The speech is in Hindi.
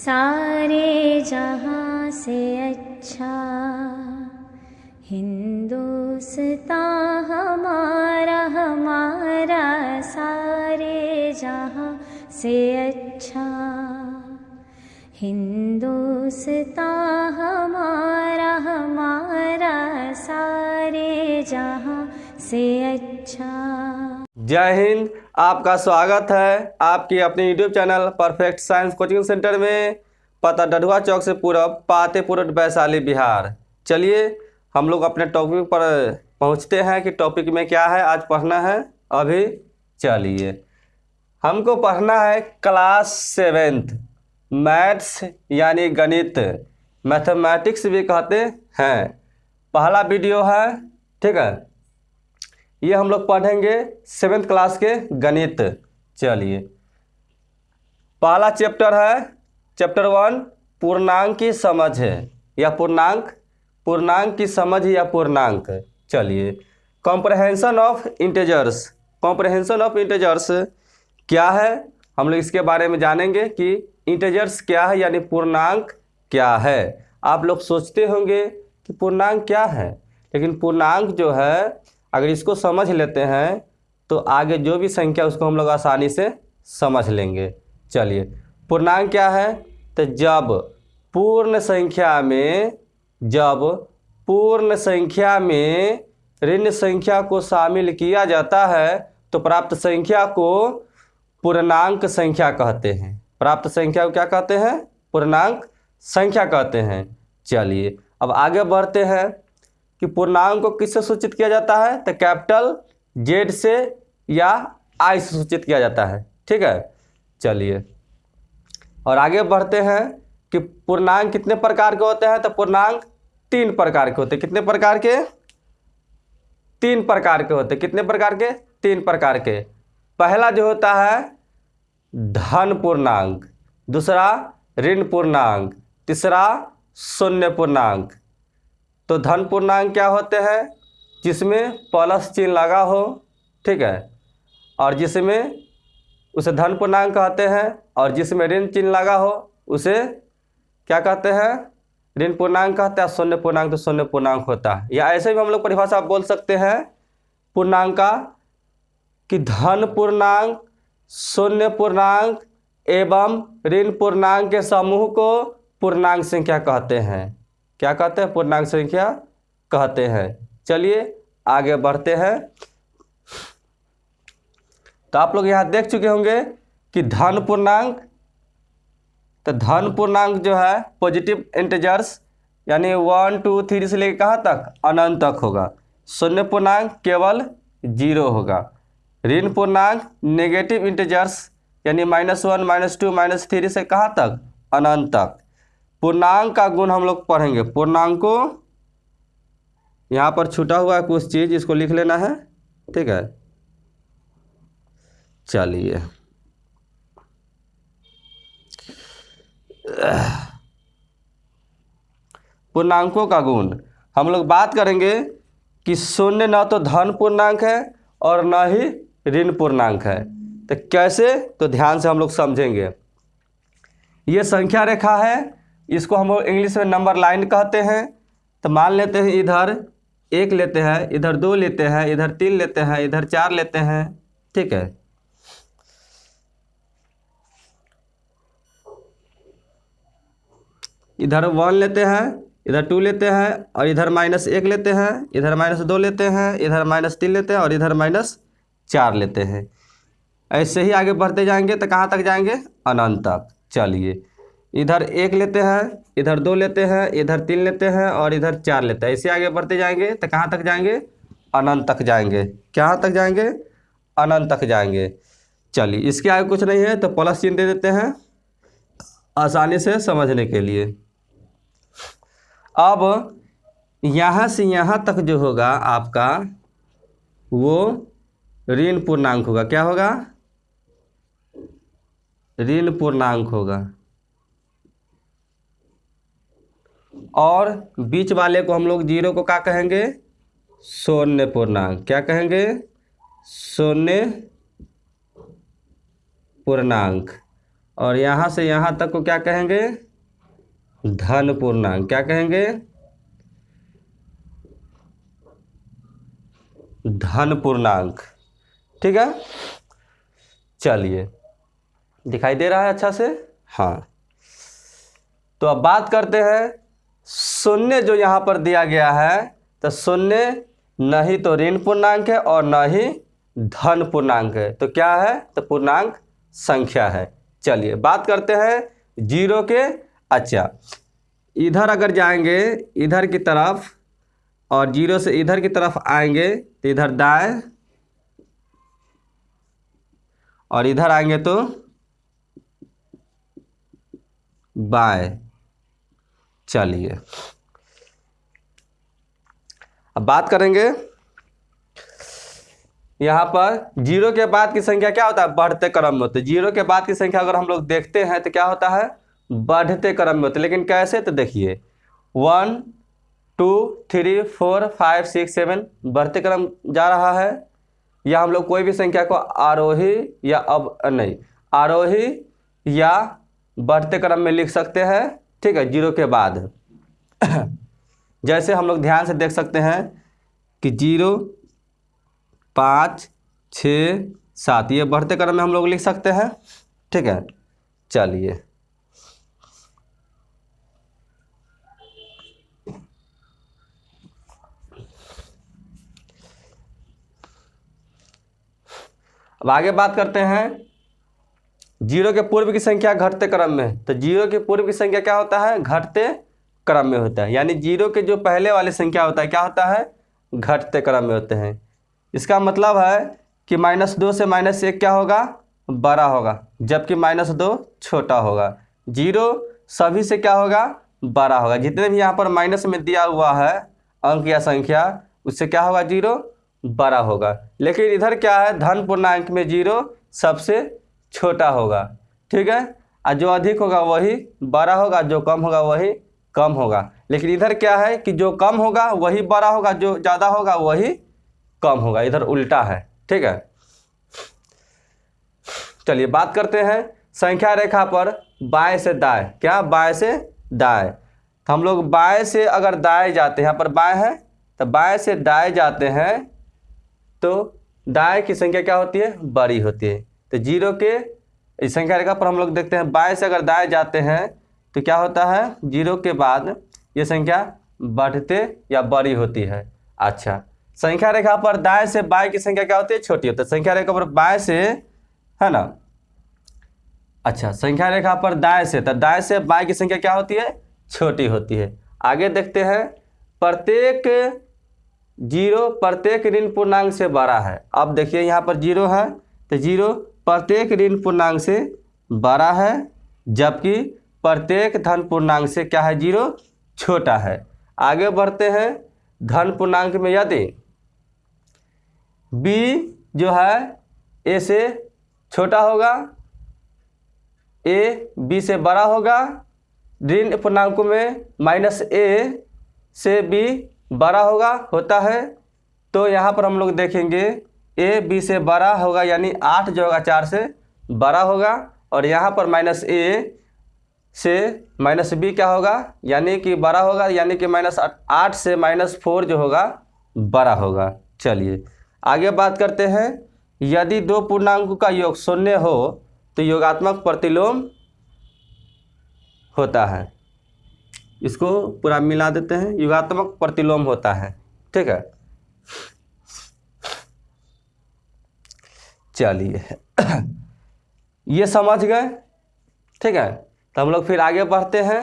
सारे जहाँ से अच्छा हिंदुस्तान हमारा हमारा, सारे जहाँ से अच्छा हिंदुस्तान हमारा हमारा, सारे जहाँ से अच्छा। जय हिंद। आपका स्वागत है आपकी अपने YouTube channel perfect science coaching centre में, पता डढ़ुआ चौक से पूरब, पातेपुर, वैशाली, बिहार। चलिए हम लोग अपने टॉपिक पर पहुंचते हैं कि टॉपिक में क्या है आज पढ़ना है। अभी चलिए हमको पढ़ना है क्लास 7th मैथ्स यानी गणित, मैथमेटिक्स भी कहते हैं। पहला वीडियो है, ठीक है। ये हम लोग पढ़ेंगे 7th क्लास के गणित। चलिए पहला चैप्टर है चैप्टर 1 पूर्णांक की समझ है या पूर्णांक की समझ या पूर्णांक। चलिए comprehension of integers. Comprehension of integers क्या है, हम लोग इसके बारे में जानेंगे कि इंटीजर्स क्या है यानी पूर्णांक क्या है। आप लोग सोचते होंगे कि पूर्णांक क्या है, लेकिन पूर्णांक जो है अगर इसको समझ लेते हैं तो आगे जो भी संख्या उसको हम लोग आसानी से समझ लेंगे। चलिए पूर्णांक क्या है, तो जब पूर्ण संख्या में ऋण संख्या को शामिल किया जाता है तो प्राप्त संख्या को पूर्णांक संख्या कहते हैं। प्राप्त संख्या को क्या कहते हैं, पूर्णांक संख्या कहते हैं। चलिए अब आगे बढ़ते हैं कि पूर्णांक को किससे सूचित किया जाता है, तो कैपिटल जेड से या आई से सूचित किया जाता है, ठीक है। चलिए और आगे बढ़ते हैं कि पूर्णांक कितने प्रकार के होते हैं, तो पूर्णांक 3 प्रकार के होते हैं। कितने प्रकार के, 3 प्रकार के होते हैं। कितने प्रकार के, 3 प्रकार के। पहला जो होता है धन पूर्णांक, दूसरा ऋण पूर्णांक, तीसरा शून्य पूर्णांक। तो धन पूर्णांक क्या होते हैं, जिसमें प्लस चिन्ह लगा हो, ठीक है, और जिसमें उसे धन पूर्णांक कहते हैं, और जिसमें ऋण चिन्ह लगा हो उसे क्या कहते हैं, ऋण पूर्णांक कहते हैं। शून्य पूर्णांक तो शून्य पूर्णांक होता है। या ऐसे भी हम लोग परिभाषा बोल सकते हैं पूर्णांक का कि धन पूर्णांक, शून्य पूर्णांक एवं ऋण पूर्णांक के समूह को पूर्णांक संख्या कहते हैं। क्या कहते हैं, पूर्णांक संख्या कहते हैं। चलिए आगे बढ़ते हैं। तो आप लोग यहाँ देख चुके होंगे कि धन पूर्णांक, तो धन पूर्णांक जो है पॉजिटिव इंटीजर्स यानी 1 2 3 से लेकर कहाँ तक, अनंत तक होगा। शून्य पूर्णांक केवल 0 होगा। ऋण पूर्णांक नेगेटिव इंटीजर्स यानी -1 -2 -3 से कहाँ तक, अनंत तक। पूर्णांक का गुण हम लोग पढ़ेंगे। पूर्णांक को यहाँ पर छूटा हुआ है कुछ चीज़, इसको लिख लेना है, ठीक है। चलिए पूर्णांकों का गुण हम लोग बात करेंगे कि शून्य न तो धन पूर्णांक है और न ही ऋण पूर्णांक है। तो कैसे, तो ध्यान से हम लोग समझेंगे। ये संख्या रेखा है, इसको हम लोग इंग्लिश में नंबर लाइन कहते हैं। तो मान लेते हैं इधर 1 लेते हैं, इधर 2 लेते हैं, इधर 3 लेते हैं, इधर 4 लेते हैं, ठीक है। इधर 1 लेते हैं, इधर 2 लेते हैं, और इधर -1 लेते हैं, इधर -2 लेते हैं, इधर -3 लेते हैं, और इधर -4 लेते हैं। ऐसे ही आगे बढ़ते जाएंगे तो कहाँ तक जाएंगे, अनंत तक। चलिए इधर 1 लेते हैं, इधर 2 लेते हैं, इधर 3 लेते हैं, और इधर 4 लेते हैं। ऐसे आगे बढ़ते जाएंगे तो कहाँ तक जाएंगे, अनंत तक जाएंगे। कहाँ तक जाएंगे, अनंत तक जाएंगे। चलिए इसके आगे कुछ नहीं है तो प्लस चिन्ह दे देते हैं आसानी से समझने के लिए। अब यहाँ से यहाँ तक जो होगा आपका वो ऋण पूर्णांक होगा। क्या होगा, ऋण पूर्णांक होगा। और बीच वाले को हम लोग 0 को क्या कहेंगे, शून्य पूर्णांक। क्या कहेंगे, शून्य पूर्णांक। और यहाँ से यहाँ तक को क्या कहेंगे, धन पूर्णांक। क्या कहेंगे, धन पूर्णांक। ठीक है, चलिए दिखाई दे रहा है अच्छा से। हाँ, तो अब बात करते हैं शून्य जो यहाँ पर दिया गया है, तो शून्य न ही तो ऋण पूर्णांक है और न ही धन पूर्णांक है, तो क्या है, तो पूर्णांक संख्या है। चलिए बात करते हैं जीरो के। अच्छा, इधर अगर जाएंगे इधर की तरफ और जीरो से इधर की तरफ आएंगे तो इधर दाएं और इधर आएंगे तो बाएं। चलिए अब बात करेंगे यहाँ पर जीरो के बाद की संख्या क्या होता है, बढ़ते क्रम में होती है। जीरो के बाद की संख्या अगर हम लोग देखते हैं तो क्या होता है, बढ़ते क्रम में होते हैं। लेकिन कैसे, तो देखिए 1 2 3 4 5 6 7 बढ़ते क्रम जा रहा है। या हम लोग कोई भी संख्या को आरोही या आरोही या बढ़ते क्रम में लिख सकते हैं। ठीक है, जीरो के बाद जैसे हम लोग ध्यान से देख सकते हैं कि 0 5 6 7 ये बढ़ते क्रम में हम लोग लिख सकते हैं। ठीक है, चलिए अब आगे बात करते हैं जीरो के पूर्व की संख्या घटते क्रम में। तो जीरो के पूर्व की संख्या क्या होता है, घटते क्रम में होता है। यानी जीरो के जो पहले वाली संख्या होता है क्या होता है, घटते क्रम में होते हैं। इसका मतलब है कि -2 से -1 क्या होगा, बड़ा होगा, जबकि -2 छोटा होगा। जीरो सभी से क्या होगा, बड़ा होगा। जितने भी यहाँ पर माइनस में दिया हुआ है अंक या संख्या, उससे क्या होगा, जीरो बड़ा होगा। लेकिन इधर क्या है, धन पूर्णांक में जीरो सबसे छोटा होगा। ठीक है, और जो अधिक होगा वही बड़ा होगा, जो कम होगा वही कम होगा। लेकिन इधर क्या है कि जो कम होगा वही बड़ा होगा, जो ज़्यादा होगा वही कम होगा। इधर उल्टा है। ठीक है, चलिए बात करते हैं संख्या रेखा पर बाएं से दाएं। क्या, बाएं से दाएं। तो हम लोग बाएं से अगर दाएं जाते हैं, यहाँ पर बाएं है तो बाएं से दाएं जाते हैं तो दाएं की संख्या क्या होती है, बड़ी होती है। तो जीरो के इस संख्या रेखा पर हम लोग देखते हैं बाएं से अगर दाएं जाते हैं तो क्या होता है, जीरो के बाद ये संख्या बढ़ते या बड़ी होती है। अच्छा, संख्या रेखा पर दाएं से बाएं की संख्या क्या होती है, छोटी होती है। संख्या रेखा पर बाएं से है ना, अच्छा संख्या रेखा पर दाएं से, तो दाएं से बाएं की संख्या क्या होती है, छोटी होती है। आगे देखते हैं प्रत्येक जीरो प्रत्येक ऋण पूर्णांक से बड़ा है। अब देखिए यहाँ पर जीरो है तो जीरो प्रत्येक ऋण पूर्णांक से बड़ा है, जबकि प्रत्येक धन पूर्णांक से क्या है, जीरो छोटा है। आगे बढ़ते हैं धन पूर्णांक में यदि b जो है a से छोटा होगा, a b से बड़ा होगा, ऋण पूर्णांकों में -a से b बड़ा होता है, तो यहाँ पर हम लोग देखेंगे a b से बड़ा होगा, यानी 8 जो होगा 4 से बड़ा होगा। और यहाँ पर -a से -b क्या होगा, यानी कि बड़ा होगा, यानी कि -8 से -4 जो होगा बड़ा होगा। चलिए आगे बात करते हैं यदि दो पूर्णांकों का योग 0 हो तो योगात्मक प्रतिलोम होता है। इसको पूरा मिला देते हैं, योगात्मक प्रतिलोम होता है। ठीक है, चलिए ये समझ गए। ठीक है, तो हम लोग फिर आगे बढ़ते हैं